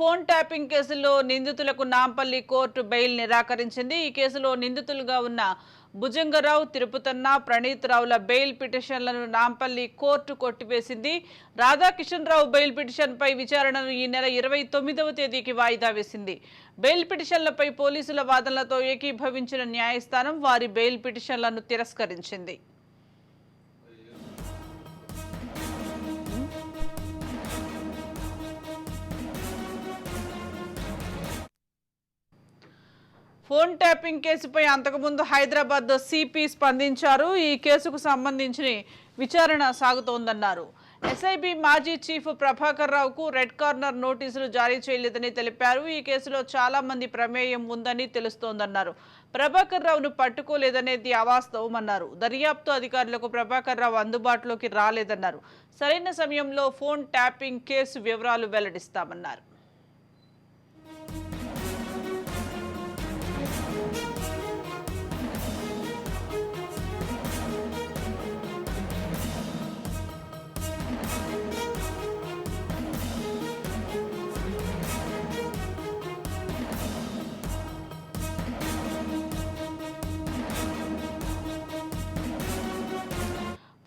Phone tapping కేసులో నిందితులకు Nampally court bail నిరాకరించింది. ఈ కేసులో నిందితులుగా ఉన్న భుజంగరావు, తిరుపతన్న, ప్రణీత్ రావుల బెయిల్ పిటిషన్లను నాంపల్లి కోర్టు కొట్టివేసింది. రాధాకిషన్ రావు బెయిల్ పిటిషన్పై విచారణను ఈ నెల 29వ తేదీకి వాయిదా వేసింది. బెయిల్ పిటిషన్లపై పోలీసుల వాదనలతో ఏకీభవించిన న్యాయస్థానం వారి బెయిల్ పిటిషన్లను తిరస్కరించింది. ఫోన్ ట్యాపింగ్ కేసుపై అంతకుముందు హైదరాబాద్ సిపి స్పందించారు. ఈ కేసుకు సంబంధించిన విచారణ సాగుతోందన్నారు. ఎస్ఐబి మాజీ చీఫ్ ప్రభాకర్ రావుకు రెడ్ కార్నర్ నోటీసులు జారీ చేయలేదని తెలిపారు. ఈ కేసులో చాలా మంది ప్రమేయం ఉందని తెలుస్తోందన్నారు. ప్రభాకర్ రావును పట్టుకోలేదనేది అవాస్తవమన్నారు. దర్యాప్తు అధికారులకు ప్రభాకర్ రావు అందుబాటులోకి రాలేదన్నారు. సరైన సమయంలో ఫోన్ ట్యాపింగ్ కేసు వివరాలు వెల్లడిస్తామన్నారు.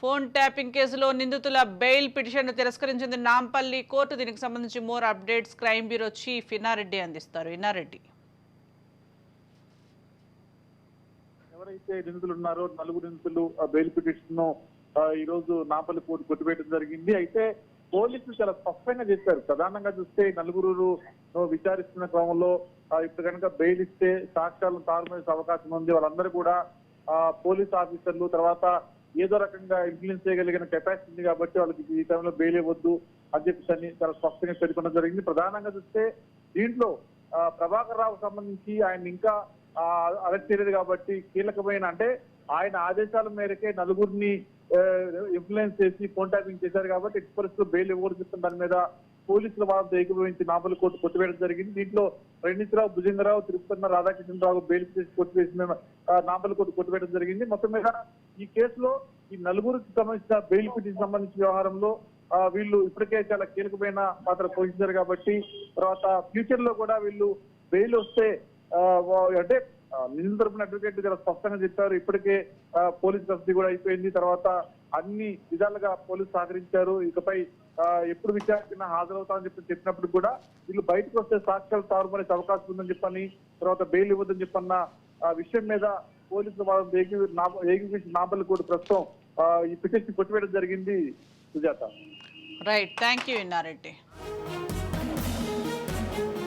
ఫోన్ ట్యాపింగ్ కేసులో నిందితుల బెయిల్ పిటిషన్ తిరస్కరించింది నాంపల్లి కోర్టు. దీనికి సంబంధించి more updates crime bureau chief Inna Reddy అందిస్తారు. ఇన్నారెడ్డి, ఎవరైతే నిందితులు ఉన్నారో నలుగురు నిందితులు బెయిల్ పిటిషన్ ఈ రోజు నాంపల్లి కోర్టు కొట్టివేయడం జరిగింది. అయితే పోలీసులు చాలా స్పష్టంగా చెప్పారు. ప్రధానంగా చూస్తే నలుగురు విచారిస్తున్న క్రమంలో ఇప్పుడు కనుక బెయిల్ ఇస్తే సాక్ష్యాలను తారుమారే అవకాశం ఉంది. వాళ్ళందరూ కూడా పోలీస్ ఆఫీసర్లు, తర్వాత ఏదో రకంగా ఇన్ఫ్లుయెన్స్ చేయగలిగిన కెపాసిటీ ఉంది కాబట్టి వాళ్ళకి ఈ టైంలో బెయిల్ ఇవ్వద్దు అని చెప్పి చాలా స్పష్టంగా పేర్కొనడం జరిగింది. ప్రధానంగా చూస్తే దీంట్లో ప్రభాకర్ రావుకు సంబంధించి ఆయన ఇంకా అరెస్ట్ చేయలేదు కాబట్టి కీలకమైన అంటే ఆయన ఆదేశాల మేరకే నలుగురిని ఇన్ఫ్లుయెన్స్ చేసి ఫోన్ ట్యాపింగ్ చేశారు కాబట్టి ఎట్టి పరిస్థితుల్లో బెయిల్ ఇవ్వకూడదు చెప్తున్న దాని మీద పోలీసుల వాదనతో ఏకీభవించి నాంపల్లి కోర్టు కొట్టివేయడం జరిగింది. దీంట్లో ప్రణీత్ రావు, భుజంగరావు, తిరుపతన్న, రాధాకిషన్ రావు బెయిల్ చేసి కొట్టివేసిన నాంపల్లి కోర్టు కొట్టివేయడం జరిగింది. మొత్తం మీద ఈ కేసులో ఈ నలుగురికి సంబంధించిన బెయిల్ పిటిషన్ సంబంధించిన వ్యవహారంలో వీళ్ళు ఇప్పటికే చాలా కీలకమైన పాత్ర పోషించారు కాబట్టి తర్వాత ఫ్యూచర్ లో కూడా వీళ్ళు బెయిల్ వస్తే అంటే నిందితుల తరపున అడ్వకేట్ చాలా స్పష్టంగా చెప్పారు. ఇప్పటికే పోలీస్ కస్టడీ కూడా అయిపోయింది. తర్వాత అన్ని విధాలుగా పోలీసు సహకరించారు. ఇకపై ఎప్పుడు విచారణ హాజరవుతామని చెప్పినప్పుడు కూడా వీళ్ళు బయటకు వస్తే సాక్ష్యాలు తారుమారే అవకాశం ఉందని చెప్పని, తర్వాత బెయిల్ ఇవ్వద్దని చెప్పన్న విషయం మీద పోలీసుల వాళ్ళ ఏకీకరించి నాంపల్లి కోర్టు ప్రస్తుతం ఈ పిటిషన్ కొట్టివేయడం జరిగింది. Sujatha, right, thank you Inna Reddy.